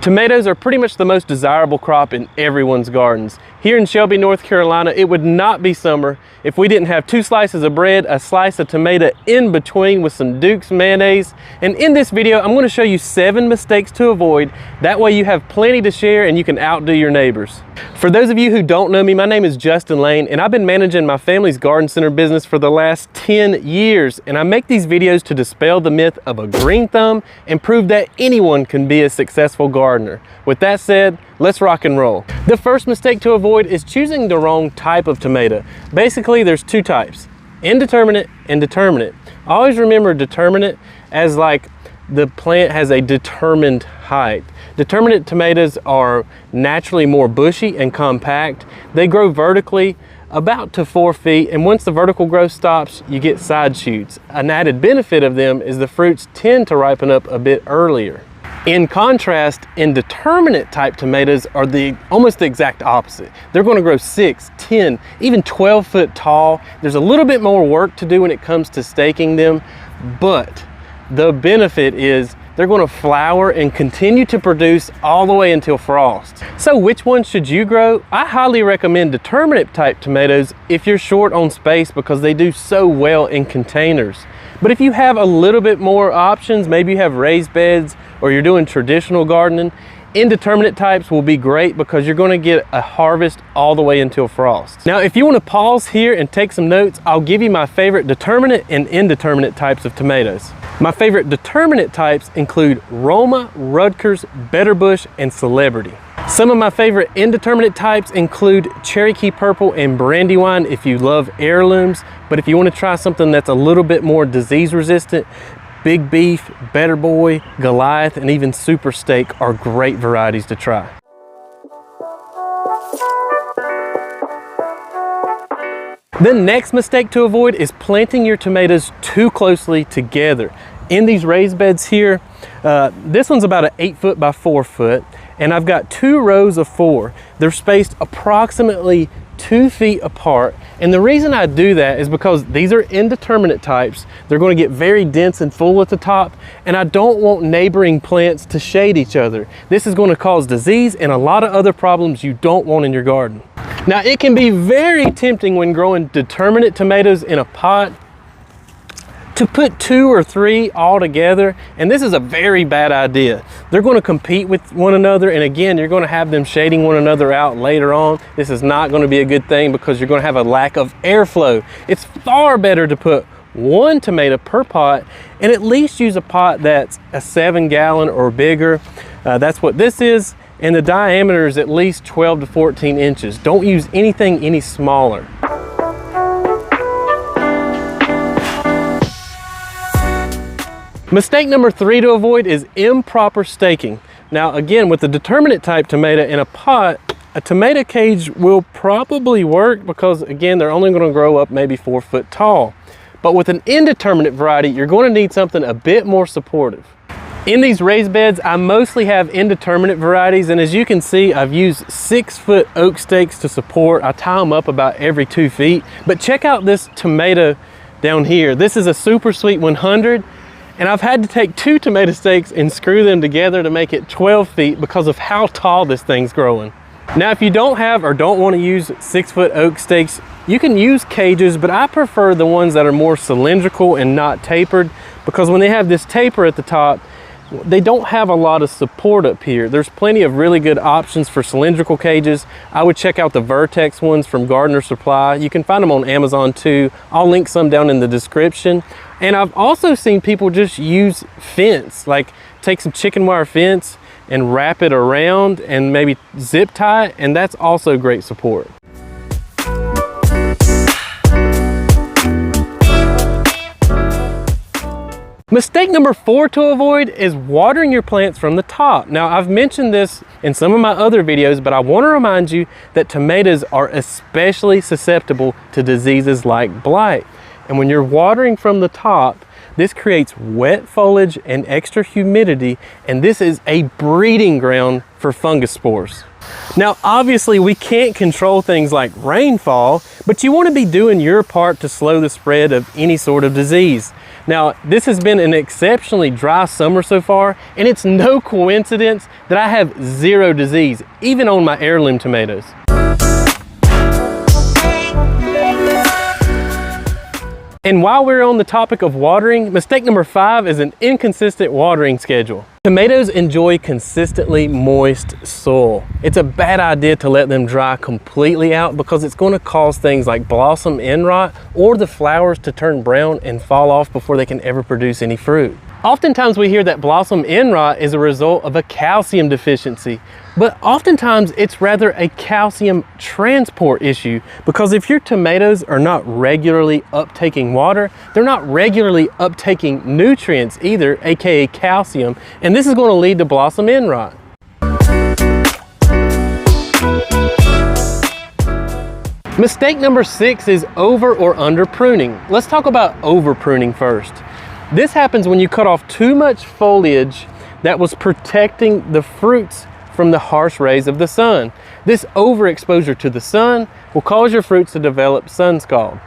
Tomatoes are pretty much the most desirable crop in everyone's gardens. Here in Shelby, North Carolina, it would not be summer if we didn't have 2 slices of bread, a slice of tomato in between with some Duke's mayonnaise. And in this video, I'm going to show you 7 mistakes to avoid. That way you have plenty to share and you can outdo your neighbors. For those of you who don't know me, my name is Justin Lane and I've been managing my family's garden center business for the last 10 years. And I make these videos to dispel the myth of a green thumb and prove that anyone can be a successful gardener. With that said, let's rock and roll. The first mistake to avoid is choosing the wrong type of tomato. Basically, there's 2 types, indeterminate and determinate. Always remember determinate as like the plant has a determined height. Determinate tomatoes are naturally more bushy and compact. They grow vertically about to 4 feet, and once the vertical growth stops, you get side shoots. An added benefit of them is the fruits tend to ripen up a bit earlier. In contrast, indeterminate type tomatoes are almost the exact opposite. They're going to grow 6, 10, even 12 foot tall. There's a little bit more work to do when it comes to staking them, but the benefit is they're going to flower and continue to produce all the way until frost. So which one should you grow? I highly recommend determinate type tomatoes if you're short on space because they do so well in containers. But if you have a little bit more options, maybe you have raised beds or you're doing traditional gardening, indeterminate types will be great because you're going to get a harvest all the way until frost. Now, if you want to pause here and take some notes, I'll give you my favorite determinate and indeterminate types of tomatoes. My favorite determinate types include Roma, Rutgers, Better Bush, and Celebrity. Some of my favorite indeterminate types include Cherokee Purple and Brandywine if you love heirlooms, but if you want to try something that's a little bit more disease resistant, Big Beef, Better Boy, Goliath, and even Super Steak are great varieties to try. The next mistake to avoid is planting your tomatoes too closely together. In these raised beds here, this one's about an 8 foot by 4 foot, and I've got 2 rows of 4. They're spaced approximately 2 feet apart, and the reason I do that is because these are indeterminate types. They're going to get very dense and full at the top, and I don't want neighboring plants to shade each other. This is going to cause disease and a lot of other problems you don't want in your garden. Now, it can be very tempting when growing determinate tomatoes in a pot to put 2 or 3 all together, and this is a very bad idea. They're going to compete with one another, and again, you're going to have them shading one another out later on. This is not going to be a good thing because you're going to have a lack of airflow. It's far better to put 1 tomato per pot and at least use a pot that's a 7-gallon or bigger. That's what this is, and the diameter is at least 12 to 14 inches. Don't use anything any smaller. Mistake number 3 to avoid is improper staking. Now again, with the determinate type tomato in a pot, a tomato cage will probably work because again, they're only going to grow up maybe 4 foot tall. But with an indeterminate variety, you're going to need something a bit more supportive. In these raised beds, I mostly have indeterminate varieties, and as you can see, I've used 6 foot oak stakes to support. I tie them up about every 2 feet. But check out this tomato down here. This is a Super Sweet 100. And I've had to take 2 tomato stakes and screw them together to make it 12 feet because of how tall this thing's growing. Now, if you don't have or don't want to use 6 foot oak stakes, you can use cages, but I prefer the ones that are more cylindrical and not tapered because when they have this taper at the top, they don't have a lot of support up here. There's plenty of really good options for cylindrical cages. I would check out the Vertex ones from Gardener Supply. You can find them on Amazon too. I'll link some down in the description. And I've also seen people just use fence, like take some chicken wire fence and wrap it around and maybe zip tie it, and that's also great support. Mistake number 4 to avoid is watering your plants from the top. Now, I've mentioned this in some of my other videos, but I want to remind you that tomatoes are especially susceptible to diseases like blight. And when you're watering from the top, this creates wet foliage and extra humidity, and this is a breeding ground for fungus spores. Now, obviously, we can't control things like rainfall, but you want to be doing your part to slow the spread of any sort of disease. Now, this has been an exceptionally dry summer so far, and it's no coincidence that I have zero disease, even on my heirloom tomatoes. And while we're on the topic of watering, mistake number 5 is an inconsistent watering schedule. Tomatoes enjoy consistently moist soil. It's a bad idea to let them dry completely out because it's going to cause things like blossom end rot or the flowers to turn brown and fall off before they can ever produce any fruit. Oftentimes we hear that blossom end rot is a result of a calcium deficiency, but oftentimes it's rather a calcium transport issue, because if your tomatoes are not regularly uptaking water, they're not regularly uptaking nutrients either, aka calcium, and this is going to lead to blossom end rot. Mistake number 6 is over or under pruning. Let's talk about over pruning first. This happens when you cut off too much foliage that was protecting the fruits from the harsh rays of the sun. This overexposure to the sun will cause your fruits to develop sun scald.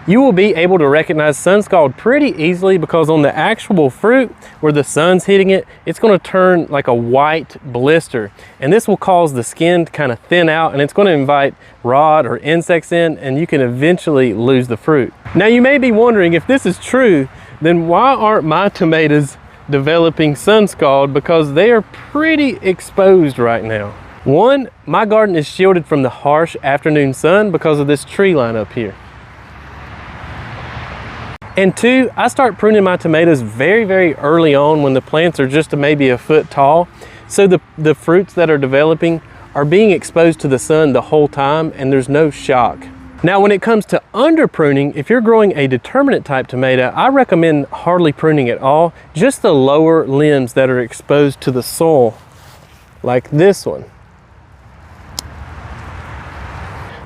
You will be able to recognize sun scald pretty easily because on the actual fruit where the sun's hitting it, it's going to turn like a white blister, and this will cause the skin to kind of thin out, and it's going to invite rot or insects in, and you can eventually lose the fruit. Now you may be wondering, if this is true, then why aren't my tomatoes developing sun scald? Because they are pretty exposed right now. One, my garden is shielded from the harsh afternoon sun because of this tree line up here. And 2, I start pruning my tomatoes very, very early on when the plants are just maybe a foot tall. So the fruits that are developing are being exposed to the sun the whole time, and there's no shock. Now, when it comes to under pruning, if you're growing a determinate type tomato, I recommend hardly pruning at all, just the lower limbs that are exposed to the soil, like this one.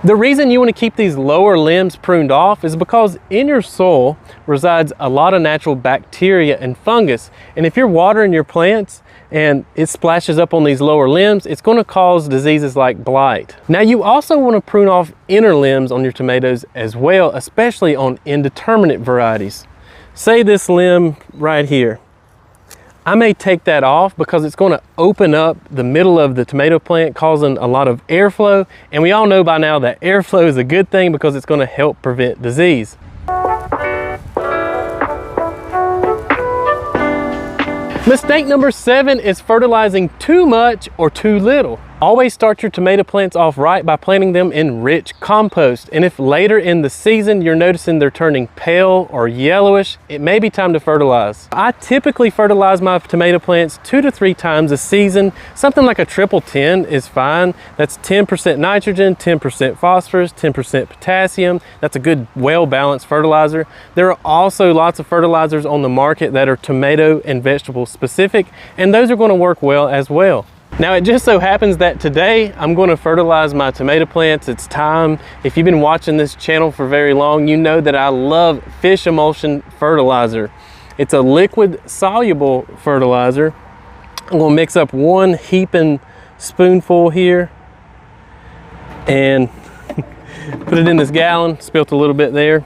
The reason you want to keep these lower limbs pruned off is because in your soil resides a lot of natural bacteria and fungus, and if you're watering your plants and it splashes up on these lower limbs, it's going to cause diseases like blight. Now, you also want to prune off inner limbs on your tomatoes as well, especially on indeterminate varieties. Say this limb right here. I may take that off because it's going to open up the middle of the tomato plant, causing a lot of airflow, and we all know by now that airflow is a good thing because it's going to help prevent disease. Mistake number 7 is fertilizing too much or too little. Always start your tomato plants off right by planting them in rich compost. And if later in the season you're noticing they're turning pale or yellowish, it may be time to fertilize. I typically fertilize my tomato plants 2 to 3 times a season. Something like a triple 10 is fine. That's 10% nitrogen, 10% phosphorus, 10% potassium. That's a good, well-balanced fertilizer. There are also lots of fertilizers on the market that are tomato and vegetable specific, and those are going to work well as well. Now, it just so happens that today I'm going to fertilize my tomato plants. It's time. If you've been watching this channel for very long, you know that I love fish emulsion fertilizer. It's a liquid soluble fertilizer. I'm going to mix up 1 heaping spoonful here and put it in this gallon. Spilt a little bit there.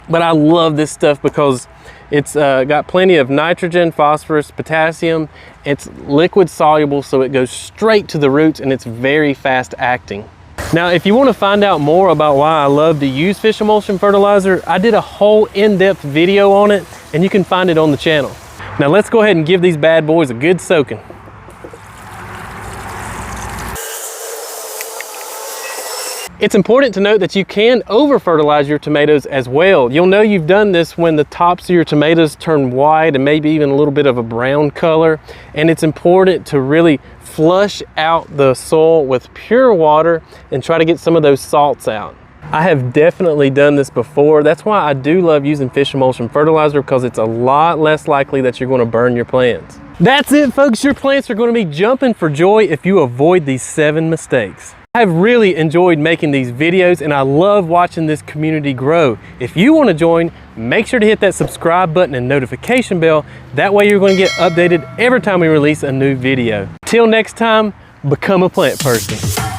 But I love this stuff because it's got plenty of nitrogen, phosphorus, potassium. It's liquid soluble, so it goes straight to the roots, and it's very fast acting. Now, if you want to find out more about why I love to use fish emulsion fertilizer, I did a whole in-depth video on it, and you can find it on the channel. Now let's go ahead and give these bad boys a good soaking. It's important to note that you can over-fertilize your tomatoes as well. You'll know you've done this when the tops of your tomatoes turn white and maybe even a little bit of a brown color. And it's important to really flush out the soil with pure water and try to get some of those salts out. I have definitely done this before. That's why I do love using fish emulsion fertilizer, because it's a lot less likely that you're going to burn your plants. That's it, folks. Your plants are going to be jumping for joy if you avoid these 7 mistakes. I have really enjoyed making these videos, and I love watching this community grow. If you want to join, make sure to hit that subscribe button and notification bell. That way you're going to get updated every time we release a new video. Till next time, become a plant person.